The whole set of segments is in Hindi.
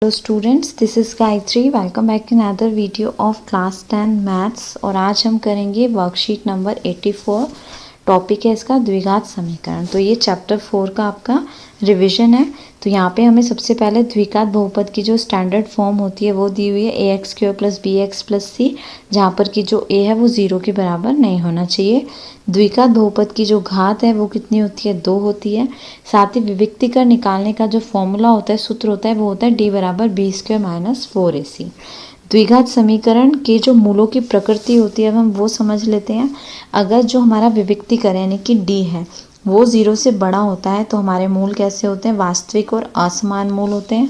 Hello students, this is Gayatri. Welcome back to another video of class 10 maths. और आज हम करेंगे वर्कशीट नंबर 84। टॉपिक है इसका द्विघात समीकरण। तो ये चैप्टर 4 का आपका रिवीजन है। तो यहाँ पे हमें सबसे पहले द्विघात बहुपद की जो स्टैंडर्ड फॉर्म होती है वो दी हुई है ax² + bx + c, जहाँ पर कि जो a है वो 0 के बराबर नहीं होना चाहिए। द्विघात बहुपद की जो घात है वो कितनी होती है, 2 होती है। साथ ही विविक्तीकरण निकालने का जो फॉर्मूला होता है, सूत्र होता है, वो होता है d = b² - 4ac। द्विघात समीकरण के जो मूलों की प्रकृति होती है अब हम वो समझ लेते हैं। अगर जो हमारा विविक्तीकरण यानी कि d है वो 0 से बड़ा होता है तो हमारे मूल कैसे होते हैं, वास्तविक और असमान मूल होते हैं।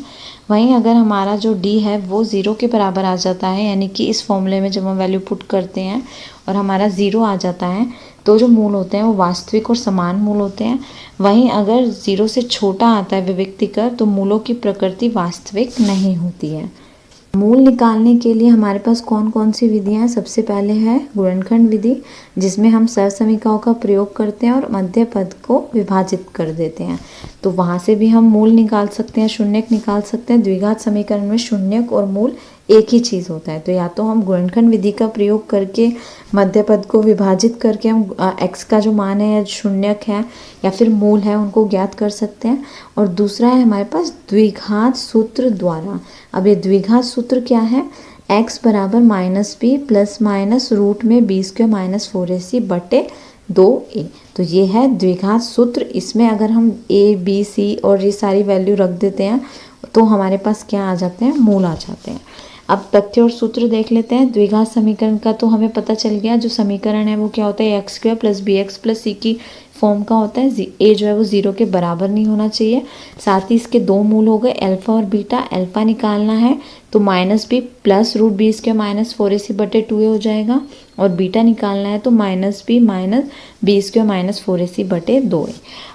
वहीं अगर हमारा जो d है वो 0 के बराबर आ जाता है, यानी कि इस फॉर्मूले में जब हम वैल्यू पुट करते हैं और हमारा 0 आ जाता है तो जो मूल होते हैं वो वास्तविक और समान मूल होते हैं। वहीं अगर 0 से छोटा आता है विविक्तीकर तो मूलों की प्रकृति वास्तविक नहीं होती है। मूल निकालने के लिए हमारे पास कौन कौन सी विधियां हैं। सबसे पहले है गुणनखंड विधि, जिसमें हम सहसमीकाओं का प्रयोग करते हैं और मध्य पद को विभाजित कर देते हैं। तो वहाँ से भी हम मूल निकाल सकते हैं, शून्यक निकाल सकते हैं। द्विघात समीकरण में शून्यक और मूल एक ही चीज़ होता है। तो या तो हम गुणनखंड विधि का प्रयोग करके मध्य पद को विभाजित करके हम x का जो मान है या शून्यक है या फिर मूल है उनको ज्ञात कर सकते हैं। और दूसरा है हमारे पास द्विघात सूत्र द्वारा। अब ये द्विघात सूत्र क्या है, x बराबर -b प्लस माइनस रूट में b² - 4ac बटे 2a। तो ये है द्विघात सूत्र। इसमें अगर हम a b c और ये सारी वैल्यू रख देते हैं तो हमारे पास क्या आ जाते हैं, मूल आ जाते हैं। अब तथ्य और सूत्र देख लेते हैं। द्विघात समीकरण का तो हमें पता चल गया, जो समीकरण है वो क्या होता है, x² + bx + c की फॉर्म का होता है। a जो है वो 0 के बराबर नहीं होना चाहिए। साथ ही इसके दो मूल हो गए अल्फा और बीटा। अल्फा निकालना है तो -b प्लस √b² - 4ac बटे 2a हो जाएगा, और बीटा निकालना है तो -b माइनस b² - 4ac बटे 2a।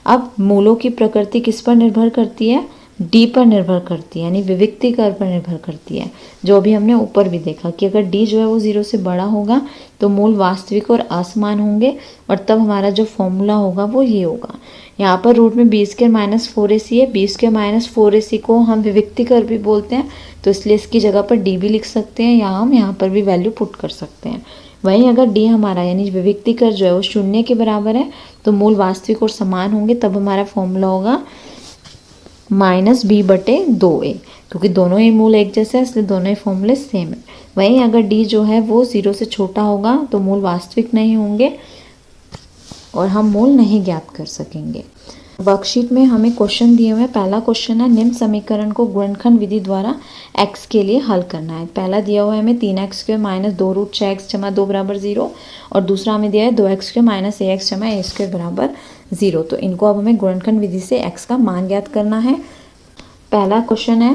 अब मूलों की प्रकृति किस पर निर्भर करती है, d पर निर्भर करती है, यानी विविक्तीकर पर निर्भर करती है। जो अभी हमने ऊपर भी देखा कि अगर d जो है वो 0 से बड़ा होगा तो मूल वास्तविक और असमान होंगे, और तब हमारा जो फॉर्मूला होगा वो ये होगा। यहाँ पर रूट में b² - 4ac है। b² - 4ac को हम विविक्तीकर भी बोलते हैं, तो इसलिए इसकी जगह पर d भी लिख सकते हैं, या हम यहाँ पर भी वैल्यू पुट कर सकते हैं। वहीं अगर d हमारा यानी विविक्तीकर जो है वो 0 के बराबर है तो मूल वास्तविक और समान होंगे, तब हमारा फॉर्मूला होगा -b बटे 2a, क्योंकि दोनों ही मूल एक जैसे हैं इसलिए दोनों ही फॉर्मूले सेम है। वहीं अगर d जो है वो 0 से छोटा होगा तो मूल वास्तविक नहीं होंगे और हम मूल नहीं ज्ञात कर सकेंगे। वर्कशीट में हमें क्वेश्चन दिए हुए हैं। पहला क्वेश्चन है, निम्न समीकरण को गुणनखंड विधि द्वारा x के लिए हल करना है। पहला दिया हुआ है हमें 3x² - 2√6x = 2 = 0, और दूसरा हमें दिया है 2x² - ax a² = 0। तो इनको अब हमें गुणनखंड विधि से x का मान ज्ञात करना है। पहला क्वेश्चन है,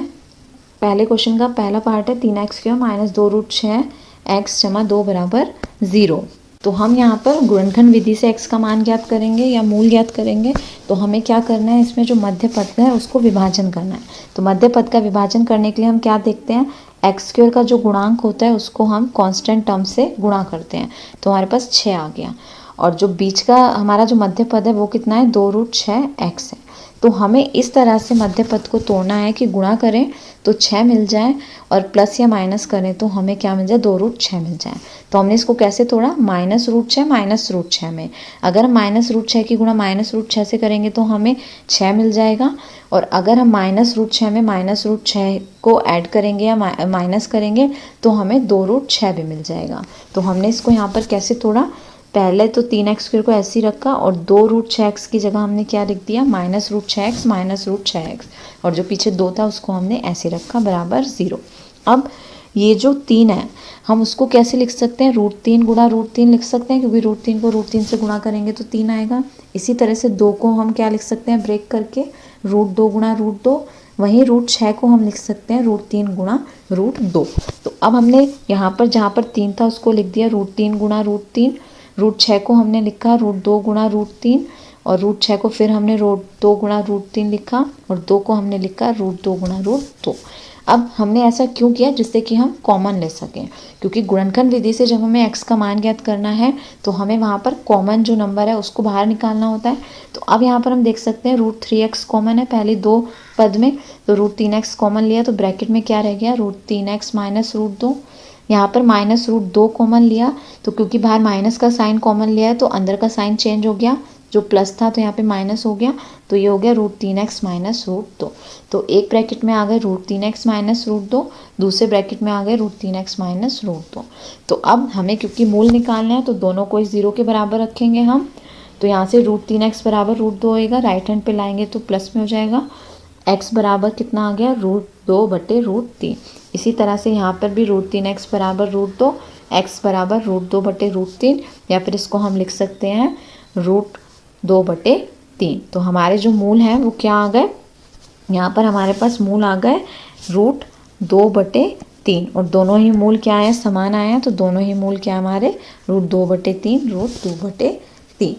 पहले क्वेश्चन का पहला पार्ट है 3x² - 2√6x = 2 = 0। तो हम यहाँ पर गुणनखंड विधि से x का मान ज्ञात करेंगे या मूल ज्ञात करेंगे। तो हमें क्या करना है, इसमें जो मध्य पद है उसको विभाजन करना है। तो मध्य पद का विभाजन करने के लिए हम क्या देखते हैं, x² का जो गुणांक होता है उसको हम कांस्टेंट टर्म से गुणा करते हैं, तो हमारे पास 6 आ गया। और जो बीच का हमारा जो मध्य पद है वो कितना है, 2√6x है। तो हमें इस तरह से मध्य पद को तोड़ना है कि गुणा करें तो 6 मिल जाए और प्लस या माइनस करें तो हमें क्या मिल जाए, 2√6 मिल जाए। तो हमने इसको कैसे तोड़ा, -√6 में। अगर हम -√6 की गुणा -√6 से करेंगे तो हमें 6 मिल जाएगा, और अगर हम -√6 में -√6 को ऐड करेंगे या माइनस करेंगे तो हमें 2√6 भी मिल जाएगा। तो हमने इसको यहाँ पर कैसे तोड़ा, पहले तो 3x² को ऐसे ही रखा और 2√6x की जगह हमने क्या लिख दिया, -√6x -√6x, और जो पीछे 2 था उसको हमने ऐसे रखा बराबर 0। अब ये जो 3 है हम उसको कैसे लिख सकते हैं, √3 गुणा √3 लिख सकते हैं, क्योंकि √3 को √3 से गुणा करेंगे तो 3 आएगा। इसी तरह से 2 को हम क्या लिख सकते हैं, ब्रेक करके √2 गुणा √2। वहीं √6 को हम लिख सकते हैं √3 गुणा √2। तो अब हमने यहाँ पर जहाँ पर 3 था उसको लिख दिया √3 गुणा √3, √6 को हमने लिखा √2 गुणा √3, और √6 को फिर हमने √2 गुणा √3 लिखा, और 2 को हमने लिखा √2 गुणा √2। अब हमने ऐसा क्यों किया, जिससे कि हम कॉमन ले सकें, क्योंकि गुणनखंड विधि से जब हमें x का मान ज्ञात करना है तो हमें वहाँ पर कॉमन जो नंबर है उसको बाहर निकालना होता है। तो अब यहाँ पर हम देख सकते हैं √3x कॉमन है, पहले 2 पद में, तो √3x कॉमन लिया तो ब्रैकेट में क्या रह गया, √3x माइनस √2। यहाँ पर माइनस √2 कॉमन लिया तो क्योंकि बाहर माइनस का साइन कॉमन लिया है तो अंदर का साइन चेंज हो गया, जो प्लस था तो यहाँ पे माइनस हो गया, तो ये हो गया √3x माइनस √2। तो एक ब्रैकेट में आ गए √3x माइनस √2, दूसरे ब्रैकेट में आ गए √3x माइनस √2। तो अब हमें क्योंकि मूल निकालना है तो दोनों को इस 0 के बराबर रखेंगे हम। तो यहाँ से √3x बराबर √2 होएगा, राइट हैंड पे लाएंगे तो प्लस में हो जाएगा। x बराबर कितना आ गया, √2 बटे √3। इसी तरह से यहाँ पर भी √3x बराबर √2, x बराबर √2 बटे √3, या फिर इसको हम लिख सकते हैं √2 बटे 3। तो हमारे जो मूल हैं वो क्या आ गए, यहाँ पर हमारे पास मूल आ गए √2 बटे 3, और दोनों ही मूल क्या है, समान आए हैं, तो दोनों ही मूल क्या हमारे √2 बटे 3, √2 बटे 3।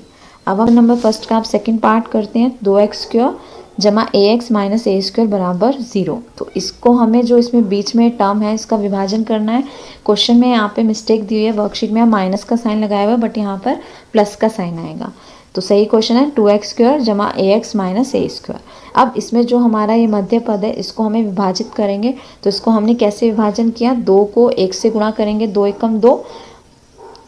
अब हम नंबर फर्स्ट का आप सेकंड पार्ट करते हैं, 2x² जमा ax माइनस a² बराबर 0। तो इसको हमें जो इसमें बीच में टर्म है इसका विभाजन करना है। क्वेश्चन में यहाँ पे मिस्टेक दी हुई है, वर्कशीट में माइनस का साइन लगाया हुआ है बट यहाँ पर प्लस का साइन आएगा। तो सही क्वेश्चन है 2x² जमा ax माइनस a²। अब इसमें जो हमारा ये मध्य पद है इसको हमें विभाजित करेंगे, तो इसको हमने कैसे विभाजन किया, 2 को 1 से गुणा करेंगे, 2 एकम 2,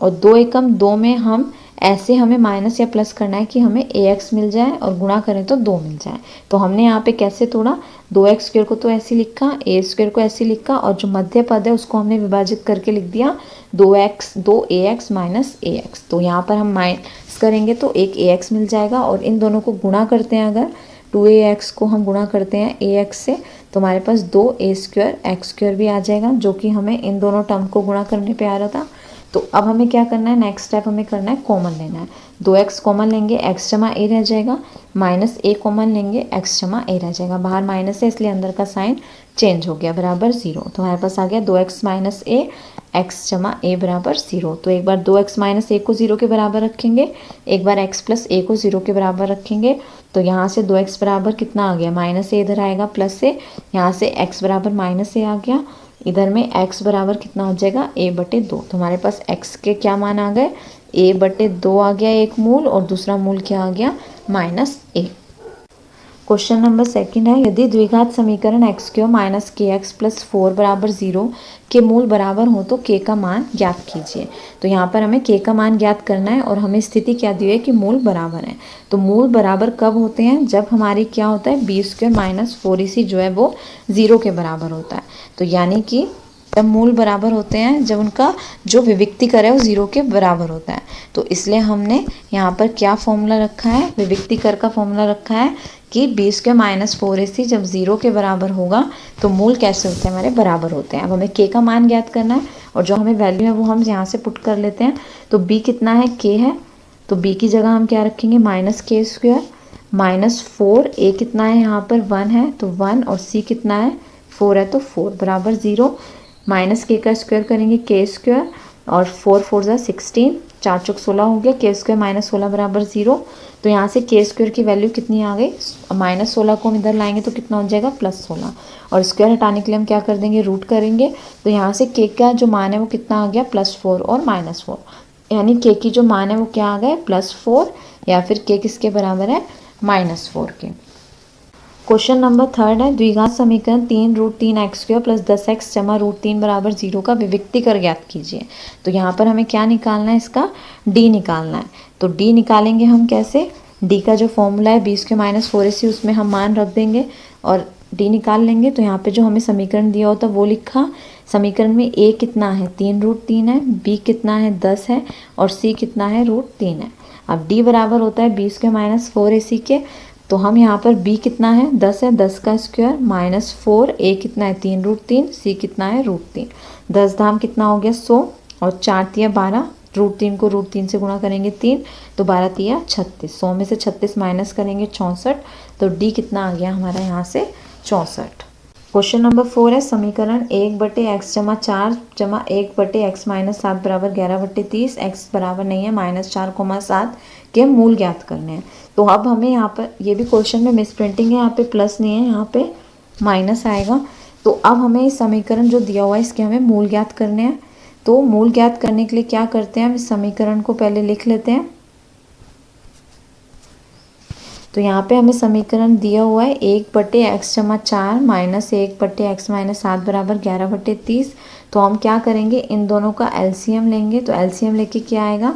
और 2 एकम 2 में हम ऐसे हमें माइनस या प्लस करना है कि हमें ax मिल जाए और गुणा करें तो 2 मिल जाए। तो हमने यहाँ पे कैसे तोड़ा, 2x² को तो ऐसे लिखा, a² को ऐसे लिखा, और जो मध्य पद है उसको हमने विभाजित करके लिख दिया 2ax माइनस ax। तो यहाँ पर हम माइनस करेंगे तो एक ax मिल जाएगा, और इन दोनों को गुणा करते हैं, अगर 2ax को हम गुणा करते हैं ax से तो हमारे पास 2a² x² भी आ जाएगा, जो कि हमें इन दोनों टर्म को गुणा करने पे आ रहा था। तो अब हमें क्या करना है, नेक्स्ट स्टेप हमें करना है कॉमन लेना है। 2x कॉमन लेंगे, x जमा a रह जाएगा, माइनस a कॉमन लेंगे, x जमा a रह जाएगा, बाहर माइनस है इसलिए अंदर का साइन चेंज हो गया, बराबर 0। तो हमारे पास आ गया 2x माइनस a, x जमा a बराबर 0। तो एक बार 2x माइनस a को 0 के बराबर रखेंगे, एक बार x प्लस a को 0 के बराबर रखेंगे। तो यहाँ से 2x बराबर कितना आ गया, माइनस a इधर आएगा प्लस a, यहाँ से x बराबर माइनस a आ गया, इधर में x बराबर कितना हो जाएगा, a बटे 2। तो हमारे पास x के क्या मान आ गए, a बटे 2 आ गया एक मूल, और दूसरा मूल क्या आ गया, -a। क्वेश्चन नंबर सेकंड है, यदि द्विघात समीकरण x³ माइनस kx प्लस 4 बराबर 0 के मूल बराबर हो तो k का मान ज्ञात कीजिए। तो यहाँ पर हमें k का मान ज्ञात करना है, और हमें स्थिति क्या दी हुई है कि मूल बराबर है। तो मूल बराबर कब होते हैं, जब हमारी क्या होता है, b² माइनस 4ac जो है वो 0 के बराबर होता है। तो यानी कि जब मूल बराबर होते हैं, जब उनका जो विविक्तिकर है वो 0 के बराबर होता है। तो इसलिए हमने यहाँ पर क्या फॉर्मूला रखा है, विविक्तिकर का फॉर्मूला रखा है कि b² माइनस 4ac जब 0 के बराबर होगा तो मूल कैसे होते हैं, हमारे बराबर होते हैं। अब हमें k का मान ज्ञात करना है, और जो हमें वैल्यू है वो हम यहाँ से पुट कर लेते हैं। तो b कितना है, k है, तो b की जगह हम क्या रखेंगे, -k² माइनस 4, a कितना है यहाँ पर 1 है तो 1, और c कितना है 4 है तो 4 बराबर 0। माइनस k का स्क्वायर करेंगे k², और 4 4 जा 16, 4 चौक 16 हो गया, k² माइनस 16 बराबर 0। तो यहाँ से k² की वैल्यू कितनी आ गई, -16 को हम इधर लाएंगे तो कितना हो जाएगा, +16, और स्क्वायर हटाने के लिए हम क्या कर देंगे, रूट करेंगे। तो यहाँ से k का जो मान है वो कितना आ गया, +4 और -4, यानी k की जो मान है वो क्या आ गया, +4, या फिर k किसके बराबर है, -4 के। क्वेश्चन नंबर थर्ड है, द्विघात समीकरण 3√3x² प्लस 10x जमा √3 बराबर 0 का विविक्तिकर ज्ञात कीजिए। तो यहाँ पर हमें क्या निकालना है, इसका d निकालना है। तो d निकालेंगे हम कैसे, d का जो फॉर्मूला है b² माइनस 4ac उसमें हम मान रख देंगे और d निकाल लेंगे। तो यहाँ पे जो हमें समीकरण दिया होता है वो लिखा, समीकरण में a कितना है, 3√3 है, b कितना है 10 है, और c कितना है √3 है। अब d बराबर होता है b² माइनस 4ac के, तो हम यहाँ पर b कितना है 10 है, 10 का स्क्वायर माइनस 4, a कितना है 3√3, c कितना है √3, 10 धाम कितना हो गया 100, और 4 तिया 12, √3 को √3 से गुणा करेंगे 3, तो 12 तिया 36, 100 में से 36 माइनस करेंगे 64, तो d कितना आ गया हमारा यहाँ से 64। क्वेश्चन नंबर 4 है, समीकरण 1/x जमा 4 जमा 1/x माइनस 7 बराबर 11/30, x बराबर नहीं है -4,7 के मूल ज्ञात करने हैं। तो अब हमें यहाँ पर, ये भी क्वेश्चन में मिस प्रिंटिंग है, यहाँ पे प्लस नहीं है, यहाँ पे माइनस आएगा। तो अब हमें इस समीकरण जो दिया हुआ है इसके हमें मूल ज्ञात करने हैं। तो मूल ज्ञात करने के लिए क्या करते हैं, हम इस समीकरण को पहले लिख लेते हैं। तो यहाँ पे हमें समीकरण दिया हुआ है 1/x जमा 4 माइनस 1/x माइनस 7 बराबर 11/30। तो हम क्या करेंगे, इन दोनों का एलसीएम लेंगे। तो एलसीएम लेके क्या आएगा,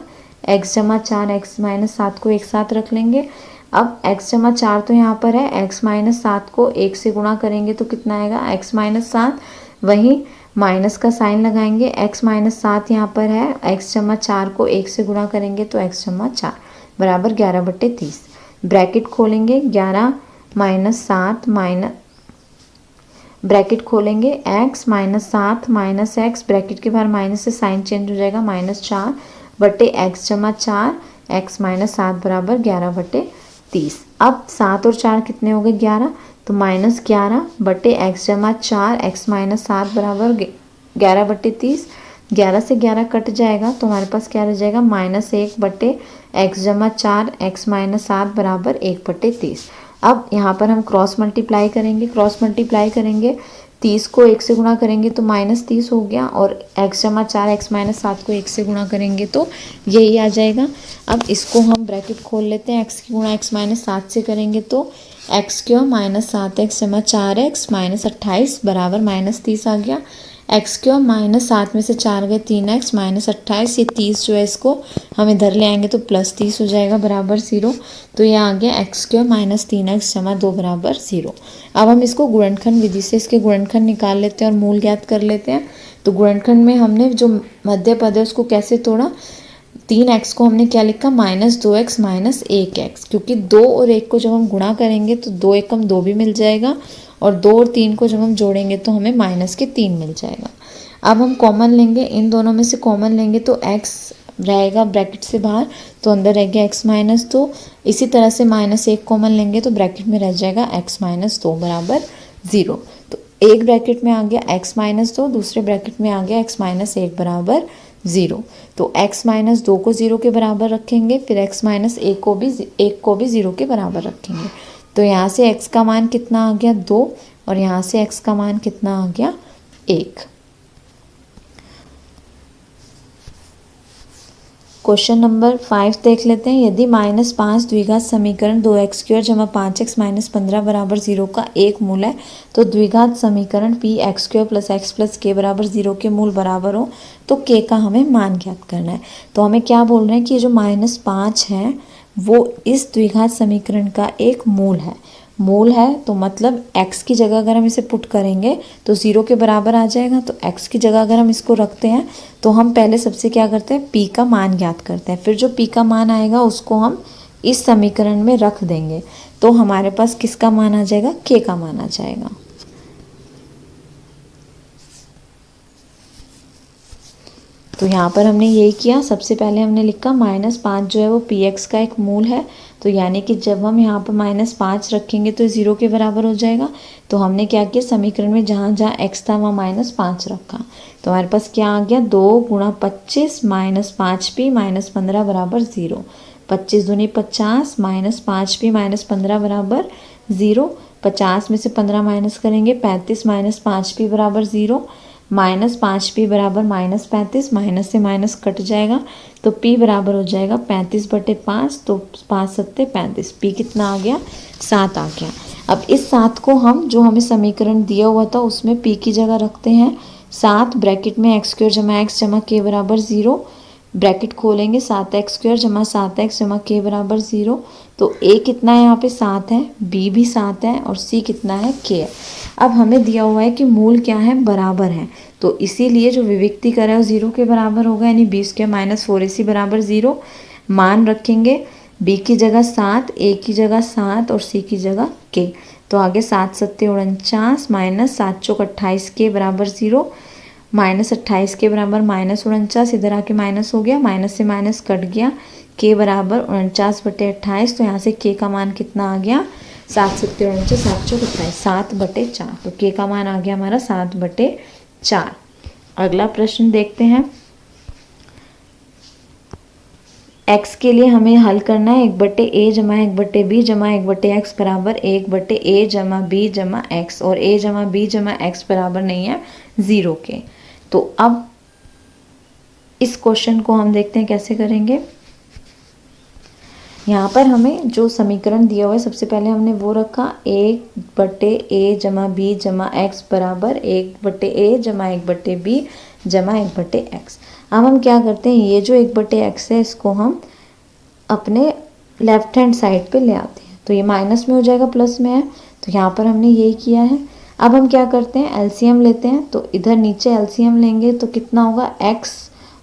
x जमा 4 x माइनस 7 को एक साथ रख लेंगे। अब x जमा 4 तो यहाँ पर है, x माइनस 7 को 1 से गुणा करेंगे तो कितना आएगा, x माइनस 7। वहीं माइनस का साइन लगाएंगे, x माइनस 7 यहाँ पर है, x जमा 4 को 1 से गुणा करेंगे तो x जमा 4 बराबर 11/30। ब्रैकेट खोलेंगे, 11 माइनस 7 माइनस, ब्रैकेट खोलेंगे x minus 7 minus x, bracket के बाहर माइनस से साइन चेंज हो जाएगा, -4/x जमा 4 x माइनस 7 बराबर 11/30। अब 7 और 4 कितने हो गए, 11, तो -11/x जमा 4 x माइनस 7 बराबर 11/30। 11 से 11 कट जाएगा तो हमारे पास क्या रह जाएगा, -1/x जमा 4 x माइनस 7 बराबर 1/30। अब यहाँ पर हम क्रॉस मल्टीप्लाई करेंगे, 30 को 1 से गुणा करेंगे तो -30 हो गया, और x जमा 4 x माइनस 7 को 1 से गुणा करेंगे तो यही आ जाएगा। अब इसको हम ब्रैकेट खोल लेते हैं, x की गुणा x माइनस 7 से करेंगे तो x³ माइनस 7x जमा 4x माइनस 28 बराबर -30 आ गया। x³ माइनस 7 में से 4 गए, 3x माइनस 28, ये 30 जो है इसको हम इधर ले आएंगे तो +30 हो जाएगा बराबर 0। तो ये आ गया x³ माइनस 3x जमा 2 बराबर 0। अब हम इसको गुणनखंड विधि से इसके गुणनखंड निकाल लेते हैं और मूल ज्ञात कर लेते हैं। तो गुणनखंड में हमने जो मध्य पद है उसको कैसे तोड़ा, 3x को हमने क्या लिखा, -2x माइनस 1x, क्योंकि 2 और 1 को जब हम गुणा करेंगे तो 2 एकम 2 भी मिल जाएगा, और 2 और 3 को जब हम जोड़ेंगे तो हमें -3 मिल जाएगा। अब हम कॉमन लेंगे, इन दोनों में से कॉमन लेंगे तो x रहेगा ब्रैकेट से बाहर, तो अंदर रह गया x माइनस 2। इसी तरह से -1 कॉमन लेंगे तो ब्रैकेट में रह जाएगा x माइनस 2 बराबर 0। तो एक ब्रैकेट में आ गया x माइनस 2, दूसरे ब्रैकेट में आ गया x माइनस 1 बराबर 0। तो x माइनस 2 को 0 के बराबर रखेंगे, फिर x माइनस 1 को भी 0 के बराबर रखेंगे। तो यहाँ से x का मान कितना आ गया, 2, और यहाँ से x का मान कितना आ गया, 1। क्वेश्चन नंबर 5 देख लेते हैं। यदि -5 द्विघात समीकरण 2x² जमा 5x माइनस 15 बराबर 0 का एक मूल है, तो द्विघात समीकरण px² plus x plus k बराबर 0 के मूल बराबर हो तो k का हमें मान ज्ञात करना है। तो हमें क्या बोल रहे हैं कि ये जो -5 है वो इस द्विघात समीकरण का एक मूल है, तो मतलब x की जगह अगर हम इसे पुट करेंगे तो 0 के बराबर आ जाएगा। तो x की जगह अगर हम इसको रखते हैं तो हम पहले सबसे क्या करते हैं, p का मान ज्ञात करते हैं, फिर जो p का मान आएगा उसको हम इस समीकरण में रख देंगे, तो हमारे पास किसका मान आ जाएगा, k का मान आ जाएगा। तो यहाँ पर हमने यही किया, सबसे पहले हमने लिखा -5 जो है वो px का एक मूल है, तो यानी कि जब हम यहाँ पर -5 रखेंगे तो 0 के बराबर हो जाएगा। तो हमने क्या किया, समीकरण में जहाँ जहाँ x था वहाँ -5 रखा, तो हमारे पास क्या आ गया, 2 गुणा 25 माइनस 5p माइनस 15 बराबर 0। 25 दूनी 50 माइनस 5p माइनस 15 बराबर 0। 50 में से 15 माइनस करेंगे, 35 माइनस 5p बराबर 0, माइनस 5p बराबर -35, माइनस से माइनस कट जाएगा तो p बराबर हो जाएगा 35/5, तो 5 सत्ते 35, p कितना आ गया, 7 आ गया। अब इस 7 को हम जो हमें समीकरण दिया हुआ था उसमें p की जगह रखते हैं, 7 ब्रैकेट में x² जमा x जमा k बराबर 0, ब्रैकेट खोलेंगे 7x² जमा 7x जमा k बराबर 0। तो a कितना है यहाँ पे, 7 है, b भी 7 है, और c कितना है, k है। अब हमें दिया हुआ है कि मूल क्या है, बराबर है, तो इसीलिए जो विविक्तीकर है वो 0 के बराबर होगा, यानी b² माइनस 4ac बराबर 0। मान रखेंगे b की जगह 7, a की जगह 7 और c की जगह k। तो आगे 7 सत्ते 49 माइनस 7 चौक 28 के बराबर 0, -28 के बराबर -49, इधर आके माइनस हो गया, माइनस से माइनस कट गया, k बराबर 49/28। तो यहाँ से k का मान कितना आ गया, 7 सत्ते 49, 7 चौक 28, 7/4। तो k का मान आ गया हमारा 7/4। अगला प्रश्न देखते हैं। x के लिए हमें हल करना है 1/a जमा 1/b जमा 1/x बराबर 1/a जमा b जमा x, और a जमा b जमा x बराबर नहीं है 0 के। तो अब इस क्वेश्चन को हम देखते हैं कैसे करेंगे। यहाँ पर हमें जो समीकरण दिया हुआ है सबसे पहले हमने वो रखा 1/a जमा b जमा x बराबर 1/a जमा 1/b जमा 1/x। अब हम क्या करते हैं, ये जो 1/x है इसको हम अपने लेफ्ट हैंड साइड पे ले आते हैं, तो ये माइनस में हो जाएगा प्लस में है, तो यहाँ पर हमने यही किया है। अब हम क्या करते हैं, एलसीएम लेते हैं, तो इधर नीचे एलसीएम लेंगे तो कितना होगा, x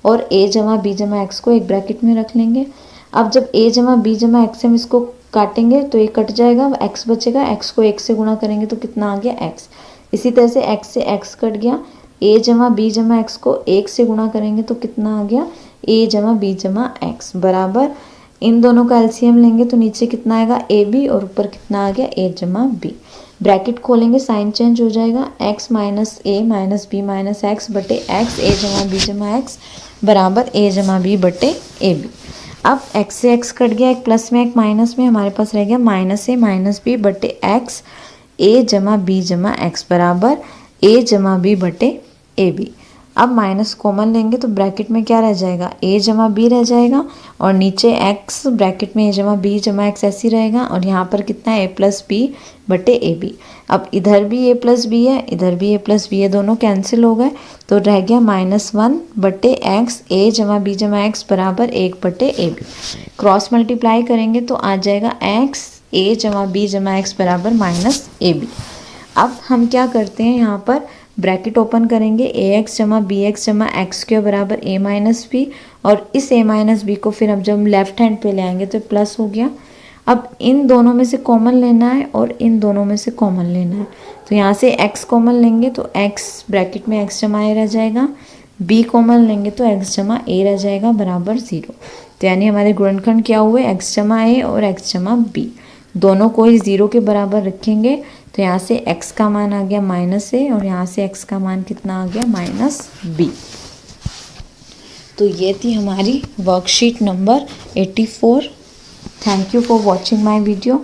और a जमा b जमा x को एक ब्रैकेट में रख लेंगे। अब जब a जमा b जमा x हम इसको काटेंगे तो ये कट जाएगा, x बचेगा, x को 1 से गुणा करेंगे तो कितना आ गया, x। इसी तरह से x से x कट गया, a जमा b जमा x को 1 से गुणा करेंगे तो कितना आ गया, a जमा b जमा x बराबर, इन दोनों का एलसीएम लेंगे तो नीचे कितना आएगा, ए बी, और ऊपर कितना आ गया, a जमा b। ब्रैकेट खोलेंगे, साइन चेंज हो जाएगा, x minus a minus b minus x बटे x a जमा b जमा x बराबर a जमा b बटे ए बी। अब x से x कट गया, एक प्लस में एक माइनस में, हमारे पास रह गया माइनस a माइनस b बटे x a जमा b जमा x बराबर a जमा b बटे ए बी। अब माइनस कॉमन लेंगे तो ब्रैकेट में क्या रह जाएगा, a जमा b रह जाएगा, और नीचे x ब्रैकेट में a जमा b जमा x ऐसे ही रहेगा, और यहाँ पर कितना a प्लस b बटे ए बी। अब इधर भी a प्लस b है, इधर भी a प्लस b है, दोनों कैंसिल हो गए, तो रह गया -1 बटे x a जमा b जमा x बराबर 1 बटे ए बी। क्रॉस मल्टीप्लाई करेंगे तो आ जाएगा x a जमा b जमा x बराबर माइनस ए बी। अब हम क्या करते हैं, यहाँ पर ब्रैकेट ओपन करेंगे, ax जमा bx जमा x के बराबर a माइनस बी, और इस a माइनस बी को फिर अब जब हम लेफ्ट हैंड पे ले आएंगे तो प्लस हो गया। अब इन दोनों में से कॉमन लेना है और इन दोनों में से कॉमन लेना है, तो यहाँ से x कॉमन लेंगे तो x ब्रैकेट में x जमा a रह जाएगा, b कॉमन लेंगे तो x जमा a रह जाएगा बराबर 0। तो यानी हमारे गुणनखंड क्या हुए, x जमा a और x जमा b, दोनों को ही 0 के बराबर रखेंगे, तो यहाँ से x का मान आ गया -a और यहाँ से x का मान कितना आ गया -b। तो ये थी हमारी worksheet number 84। Thank you for watching my video.